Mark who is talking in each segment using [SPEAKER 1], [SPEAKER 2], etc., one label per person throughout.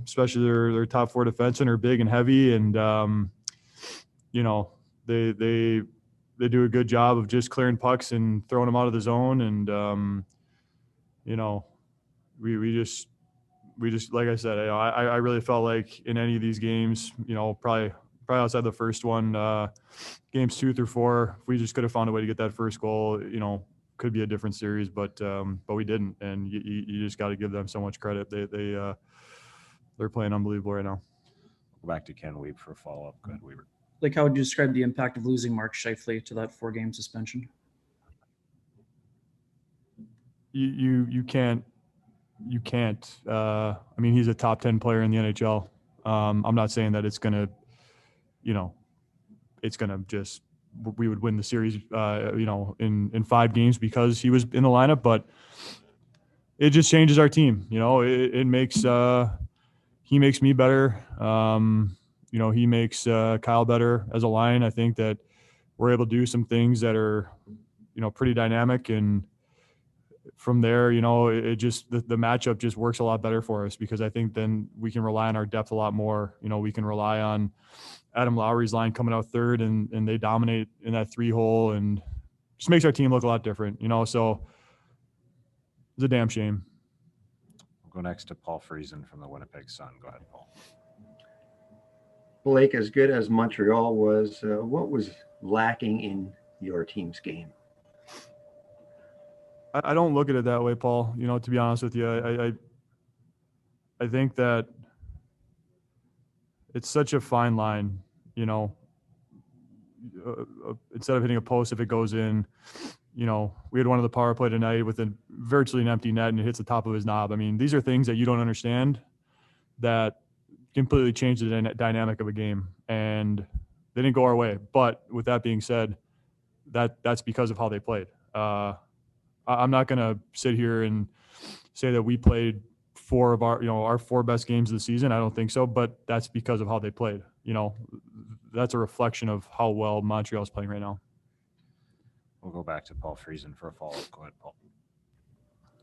[SPEAKER 1] especially their top four defensemen are big and heavy, and they do a good job of just clearing pucks and throwing them out of the zone. And we just like I said, I really felt like in any of these games, probably outside the first one, games 2 through 4, if we just could have found a way to get that first goal, could be a different series, but we didn't, and you just got to give them so much credit. They're playing unbelievable right now.
[SPEAKER 2] Go back to Ken Weeb for a follow-up. Go ahead, Weaver.
[SPEAKER 3] Like, how would you describe the impact of losing Mark Scheifele to that 4-game suspension?
[SPEAKER 1] You can't. I mean, he's a top 10 player in the NHL. I'm not saying that it's gonna just we would win the series, in 5 games because he was in the lineup, but it just changes our team. It makes he makes me better. He makes Kyle better as a line. I think that we're able to do some things that are, pretty dynamic, and from there, it just the matchup just works a lot better for us, because I think then we can rely on our depth a lot more. We can rely on Adam Lowry's line coming out third, and they dominate in that 3-hole, and just makes our team look a lot different. So it's a damn shame.
[SPEAKER 2] We'll go next to Paul Friesen from the Winnipeg Sun. Go ahead, Paul.
[SPEAKER 4] Blake, as good as Montreal was, what was lacking in your team's game?
[SPEAKER 1] I don't look at it that way, Paul. To be honest with you, I think that it's such a fine line. Instead of hitting a post, if it goes in, we had one of the power play tonight with virtually an empty net, and it hits the top of his knob. I mean, these are things that you don't understand that completely change the dynamic of a game, and they didn't go our way. But with that being said, that's because of how they played. I'm not going to sit here and say that we played 4 of our 4 best games of the season. I don't think so, but that's because of how they played. That's a reflection of how well Montreal's playing right now.
[SPEAKER 2] We'll go back to Paul Friesen for a follow-up. Go ahead, Paul.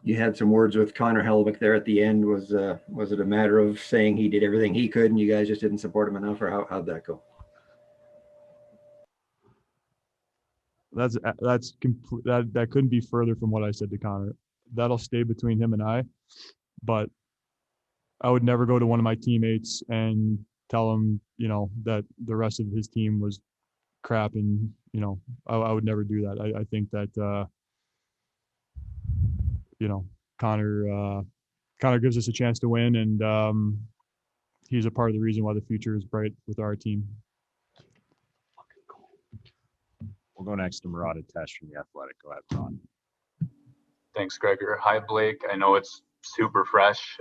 [SPEAKER 4] You had some words with Connor Hellebuyck there at the end. Was it a matter of saying he did everything he could and you guys just didn't support him enough, or how'd that go?
[SPEAKER 1] That's complete. That couldn't be further from what I said to Connor. That'll stay between him and I, but I would never go to one of my teammates and tell him, that the rest of his team was crap, and I would never do that. I think that Connor gives us a chance to win, and he's a part of the reason why the future is bright with our team.
[SPEAKER 2] We'll go next to Murat Atesh from The Athletic. Go ahead, Ron.
[SPEAKER 5] Thanks, Gregor. Hi, Blake. I know it's super fresh.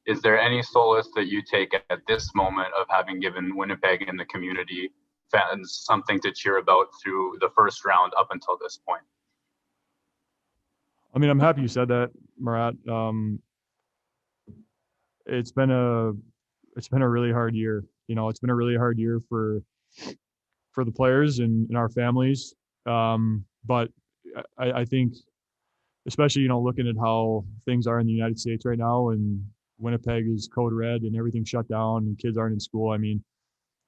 [SPEAKER 5] Is there any solace that you take at this moment of having given Winnipeg and the community fans something to cheer about through the first round up until this point?
[SPEAKER 1] I mean, I'm happy you said that, Murat. It's been a really hard year. It's been a really hard year for the players and our families. But I think, especially, looking at how things are in the United States right now, and Winnipeg is code red and everything's shut down and kids aren't in school. I mean,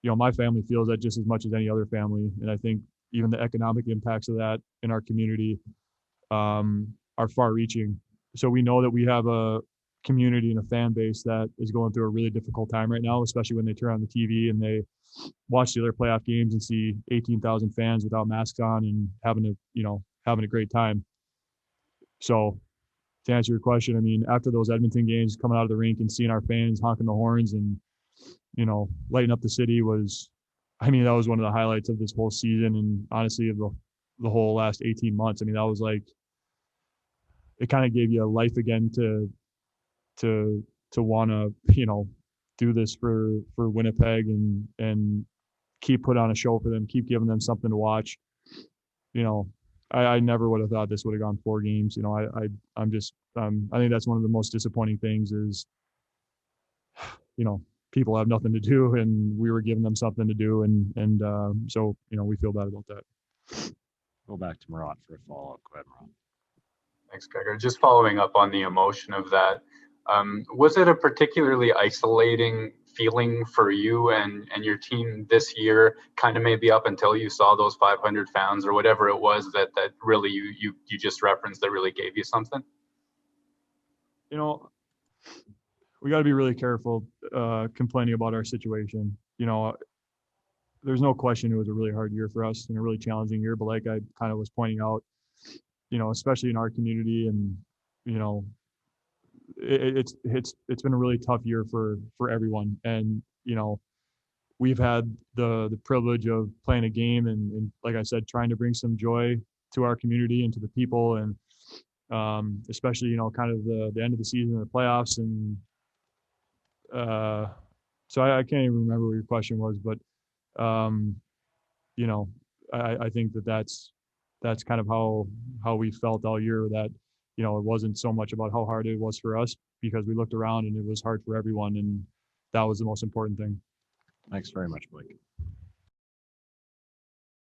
[SPEAKER 1] my family feels that just as much as any other family. And I think even the economic impacts of that in our community are far reaching. So we know that we have a community and a fan base that is going through a really difficult time right now, especially when they turn on the TV and they watch the other playoff games and see 18,000 fans without masks on and having a great time. So to answer your question, I mean, after those Edmonton games, coming out of the rink and seeing our fans honking the horns and, lighting up the city that was one of the highlights of this whole season, and honestly of the whole last 18 months. I mean, that was like, it kind of gave you a life again to want to, do this for Winnipeg and keep put on a show for them, keep giving them something to watch. I never would have thought this would have gone 4 games. I think that's one of the most disappointing things is, people have nothing to do, and we were giving them something to do. And so, we feel bad about that.
[SPEAKER 2] Go back to Murat for a follow-up. Go ahead, Murat.
[SPEAKER 5] Thanks, Gregor. Just following up on the emotion of that, Was it a particularly isolating feeling for you and your team this year, kind of maybe up until you saw those 500 fans or whatever it was that really you just referenced that really gave you something?
[SPEAKER 1] You know, we got to be really careful complaining about our situation. You know, there's no question it was a really hard year for us and a really challenging year. But like I kind of was pointing out, you know, especially in our community, and you know, it's been a really tough year for everyone. And you know, we've had the privilege of playing a game and like I said, trying to bring some joy to our community and to the people, and especially you know, kind of the end of the season, the playoffs, and so I can't even remember what your question was, but you know, I think that's kind of how we felt all year, that you know, it wasn't so much about how hard it was for us, because we looked around and it was hard for everyone, and that was the most important thing.
[SPEAKER 2] Thanks very much, Blake.